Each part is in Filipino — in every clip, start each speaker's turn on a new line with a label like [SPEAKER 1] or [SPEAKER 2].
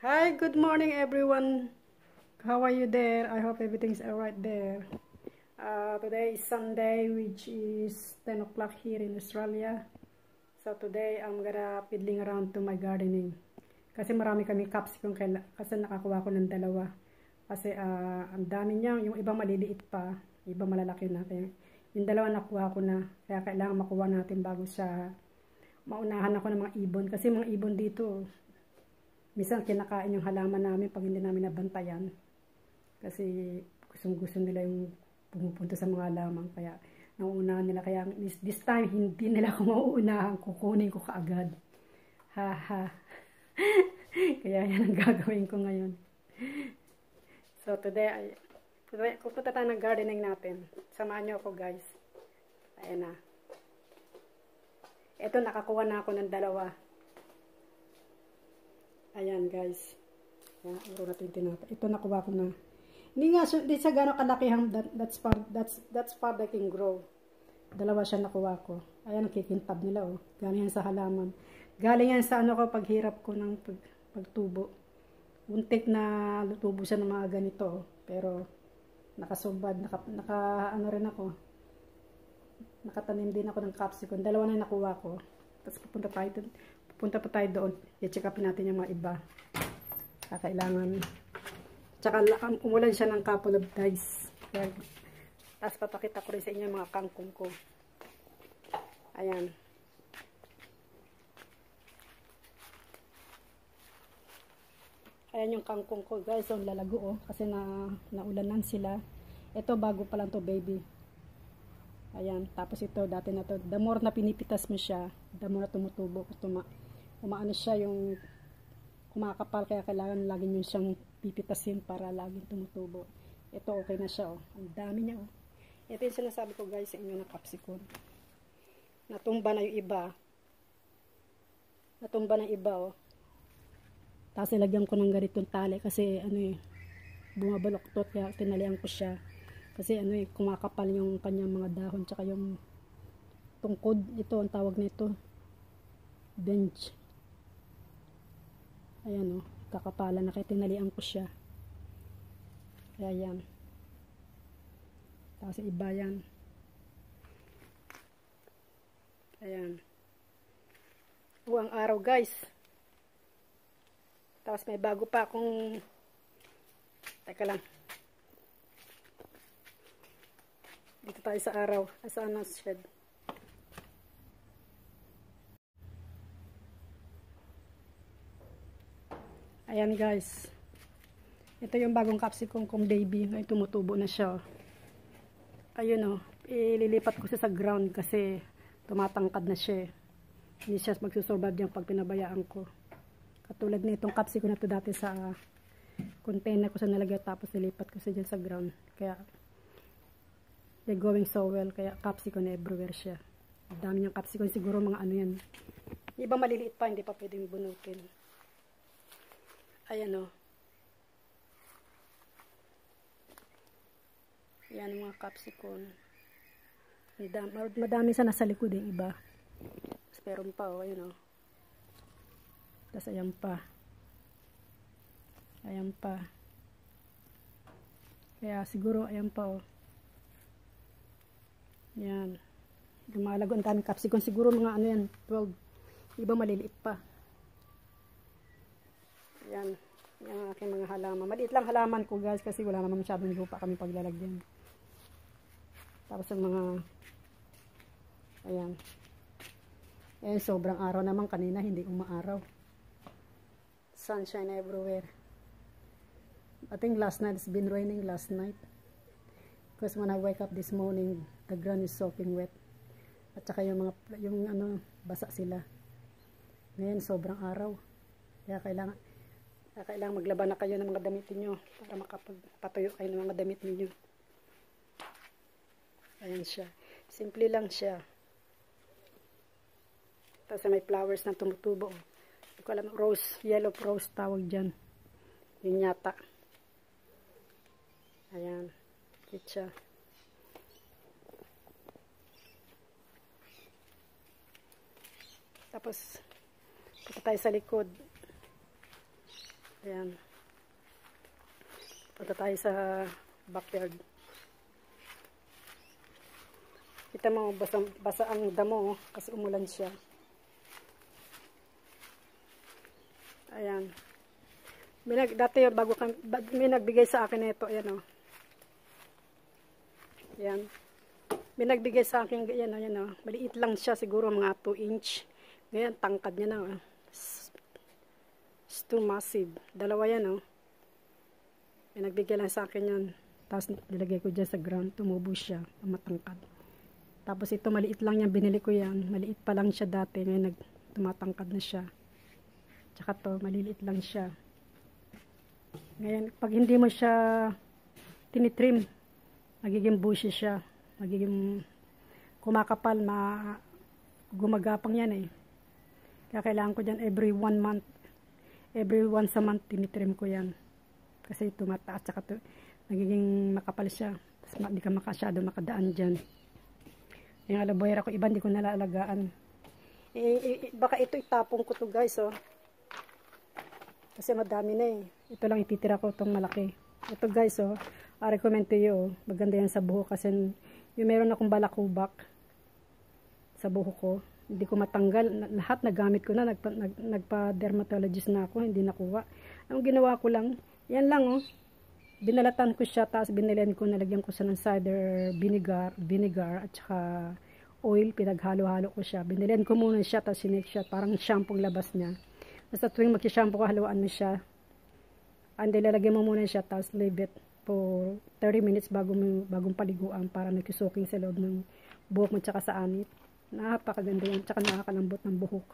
[SPEAKER 1] Hi, good morning everyone. How are you there? I hope everything's alright there. Today is Sunday, which is 10 o'clock here in Australia. So today I'm gonna fiddling around to my gardening. Kasi marami kami capsicum kasi nakakuha ko ng dalawa. Kasi ang dami niya, yung iba maliliit pa, iba malalaki na. Yung dalawa nakuha ko na, kaya kailangan makuha natin bago sa maunahan ako ng mga ibon. Kasi mga ibon dito, minsan kinakain yung halaman namin pag hindi namin nabantayan. Kasi gusto nila yung pumupunta sa mga halaman. Kaya nauunahan nila. Kaya this time, hindi nila ako mauunahan. Kukunin ko kaagad. Haha. Kaya yan ang gagawin ko ngayon. So today pupunta tayo ng gardening natin. Samahan nyo ako guys. Ayan na. Ito nakakuha na ako ng dalawa. Ayan guys. Ayan, uro natin tinapay. Ito nakuha ko na. Hindi siya gano'ng kalakihang that's part that can grow. Dalawa siya nakuha ko. Ayan, kikintab nila oh. Galing yan sa halaman. Galing yan sa ano ko paghirap ko ng pagtubo. Untik na lutubo siya ng mga ganito oh. Pero nakasubad, ano rin ako. Nakatanim din ako ng capsicum. Dalawa na nakuha ko. Tapos pupunta pa tayo doon. I-check up natin yung mga iba. Kailangan. Tsaka umulan siya ng couple of days. Tapos papakita ko rin sa inyo yung mga kangkong ko. Ayan. Ayan yung kangkong ko guys. So lalago oh. Kasi naulanan sila. Ito bago pa lang to baby. Ayan. Tapos ito dati na to. The more na pinipitas mo siya, the more na tumutubo. Umaano siya yung kumakapal. Kaya kailangan lagi nyo siyang pipitasin para laging tumutubo. Ito okay na siya oh. Ang dami niya oh. Ito yung sinasabi ko guys sa inyo na capsicum. Natumba na yung iba. Natumba na iba oh. Tapos ilagyan ko ng ganitong tali kasi ano eh, bumabaloktot kaya tinalian ko siya. Kasi ano eh, kumakapal yung kanyang mga dahon tsaka yung tungkod. Ito ang tawag nito. Bench. Ayan oh, kakapalan na kaya tinalian ko siya. Kaya yan. Tapos iba yan. Ayan. Buwang araw guys. Tapos may bago pa akong teka lang. Dito tayo sa araw. Asaan ang shed? Ayan guys. Ito yung bagong capsicum kong baby. Ngayon tumutubo na siya. Ayun o. Ililipat ko siya sa ground kasi tumatangkad na siya. Hindi siya magsusurvive yung pag pinabayaan ko. Katulad nitong capsicum na to dati sa container ko sa nalagay tapos nilipat ko siya dyan sa ground. Kaya they're going so well. Kaya capsicum everywhere siya. Dami niyang capsicum. Siguro mga ano yan. Iba maliliit pa. Hindi pa pwedeng bunutin. Ayan o. Ayan mga capsicum. Madami sa nasa likod yung iba. Pero pa o. Ayan o. Tapos ayan pa. Ayan pa. Kaya siguro ayan pa oh. Ayan. Lumalago ang daming capsicum. Siguro mga ano yan. 12. Iba maliliit pa. Ayan. Yan ang aking mga halaman. Maliit lang halaman ko guys. Kasi wala naman masyadong lupa kami paglalagyan. Tapos ang mga ayan. Ayan sobrang araw naman kanina. Hindi umaaraw. Sunshine everywhere. I think last night it's been raining last night. Because when I wake up this morning, the ground is soaking wet. At saka yung ano, basa sila. Ngayon sobrang araw. Kaya kailangan maglaban na kayo ng mga damit niyo para makapagpatuyo kayo ng mga damit niyo. Ayan siya. Simple lang siya. Tapos may flowers na tumutubo. Hindi ko alam, rose, yellow rose tawag dyan. Yun yata. Ayan. Cute siya. Tapos, punta tayo sa likod. Ayan. Punta tayo sa backyard. Kita mo, basa ang damo kasi umulan siya. Ayan. Dati may nagbigay sa akin ito. Ayan o. Ayan. May nagbigay sa akin, ayan o. Maliit lang siya, siguro mga 2 inch. Ngayon, tangkad niya na o. It's too massive. Dalawa yan o. May nagbigay lang sa akin yan. Tapos nilagay ko dyan sa ground. Tumubo siya. Matangkad. Tapos ito, maliit lang yan. Binili ko yan. Maliit pa lang siya dati. Ngayon, tumatangkad na siya. Tsaka to, maliliit lang siya. Ngayon, pag hindi mo siya tinitrim, magiging bushy siya. Magiging kumakapal, gumagapang yan eh. Kaya kailangan ko dyan every 1 month. Every once a month, tinitrim ko yan. Kasi tumataas, tsaka to, nagiging makapal siya. Tapos hindi ka masyado makadaan dyan. Yung aloe vera ko, iba hindi ko nalalagaan. Baka ito itapong ko to guys, oh. Kasi madami na eh. Ito lang ititira ko itong malaki. Ito guys, oh. I recommend to you, oh. Maganda yan sa buhok kasi yung meron akong balakubak sa buhok ko. Hindi ko matanggal. Lahat nagamit ko na. Nagpa-dermatologist na ako. Hindi nakuha. Ang ginawa ko lang, yan lang, oh. Binalatan ko siya, tapos binilihan ko, nalagyan ko siya ng cider vinegar at saka oil, pinaghalo-halo ko siya. Binilihan ko muna siya, tapos sinik siya, parang shampoo labas niya. Basta tuwing mag-shampoo ko, haluan mo siya. And then, lalagyan mo muna siya, tapos leave it for 30 minutes bagong paliguan para nagsusuking sa loob ng buhok mo tsaka sa anit. Napakaganda yan, tsaka nakakalambot ng buhok.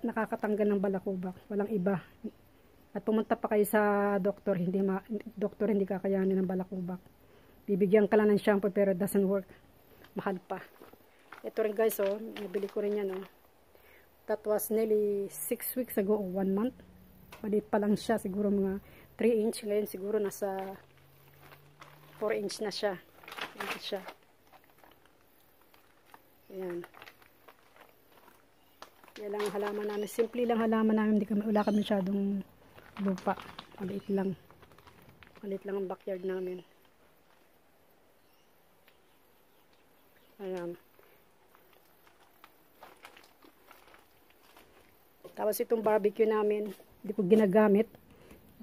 [SPEAKER 1] Nakakatanggal ng balakubak, walang iba. At pumunta pa kayo sa doktor, hindi kakayanin ng balakubak. Bibigyan ka lang ng shampoo pero it doesn't work. Mahal pa. Ito rin guys, oh, nabili ko rin yan, oh. That was nearly 6 weeks ago, or 1 month. Maliit pa lang siya, siguro mga 3 inch. Ngayon siguro nasa 4 inch na siya. Ito siya. Ayan. Yan lang ang halaman namin. Simple lang halaman namin. Wala kami masyadong lupa. Maliit lang. Maliit lang ang backyard namin. Ayan. Tapos itong barbecue namin, hindi ko ginagamit.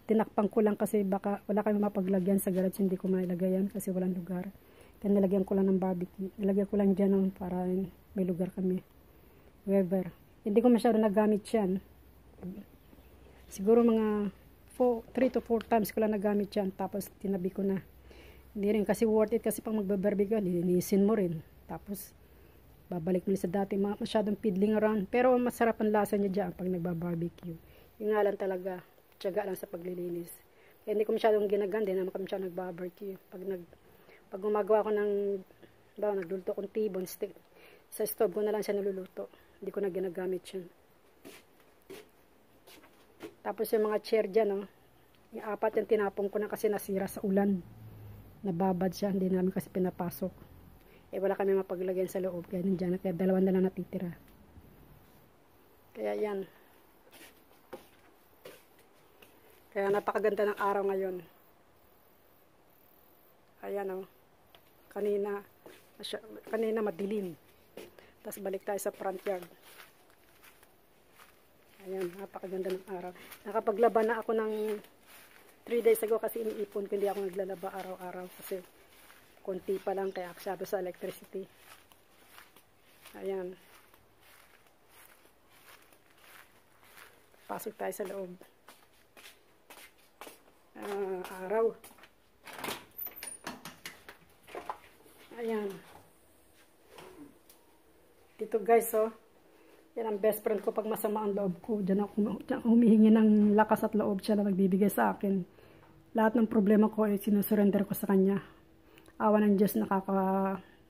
[SPEAKER 1] Tinakpan ko lang kasi baka wala kami mapaglagyan sa garage. Hindi ko mailagay yan kasi walang lugar. Kaya nilagyan ko lang ng barbecue. Nilagyan ko lang dyan para may lugar kami. However, hindi ko masyado nagamit yan. Siguro mga 3 to 4 times ko lang nagamit yan. Tapos tinabi ko na. Hindi rin kasi worth it kasi pag magbabarbecue, linisin mo rin. Tapos babalik mo sa dati, masyadong piddling around. Pero masarap ang lasa niya dyan pag nagbabarbecue. Yung nga lang talaga, tiyaga lang sa paglilinis. Kaya hindi ko masyadong ginagan, hindi naman kami siya nagbabarbecue. Pag gumagawa ko nagluluto kong tibon stick, sa stove ko na lang siya niluluto. Hindi ko na ginagamit yun. Tapos yung mga chair dyan, oh, yung 4 yung tinapong ko na kasi nasira sa ulan. Nababad siya, hindi namin kasi pinapasok. Wala kami mapaglagyan sa loob. Kaya nandiyan, kaya 2 na lang natitira. Kaya yan. Kaya napakaganda ng araw ngayon. Ayan, oh. Kanina madilim. Tapos balik tayo sa front yard. Ayan, napakaganda ng araw. Nakapaglaba na ako ng 3 days ago kasi iniipon ko, hindi ako naglalaba araw-araw kasi konti pa lang kaya aksado sa electricity. Ayan. Pasok tayo sa loob. Araw. Ayan. Dito guys, oh. Yan ang best friend ko pag masama ang loob ko. Diyan ako humihingi ng lakas at loob, siya na nagbibigay sa akin. Lahat ng problema ko ay sinusurrender ko sa kanya. Awa ng Diyos,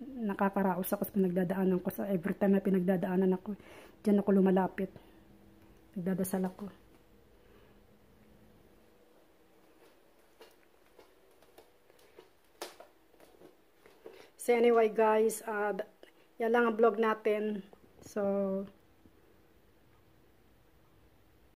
[SPEAKER 1] nakakaraos ako sa pinagdadaanan ko. Sa every time na pinagdadaanan ako, diyan ako lumalapit. Nagdadasal ako. So anyway guys, yan lang ang vlog natin. So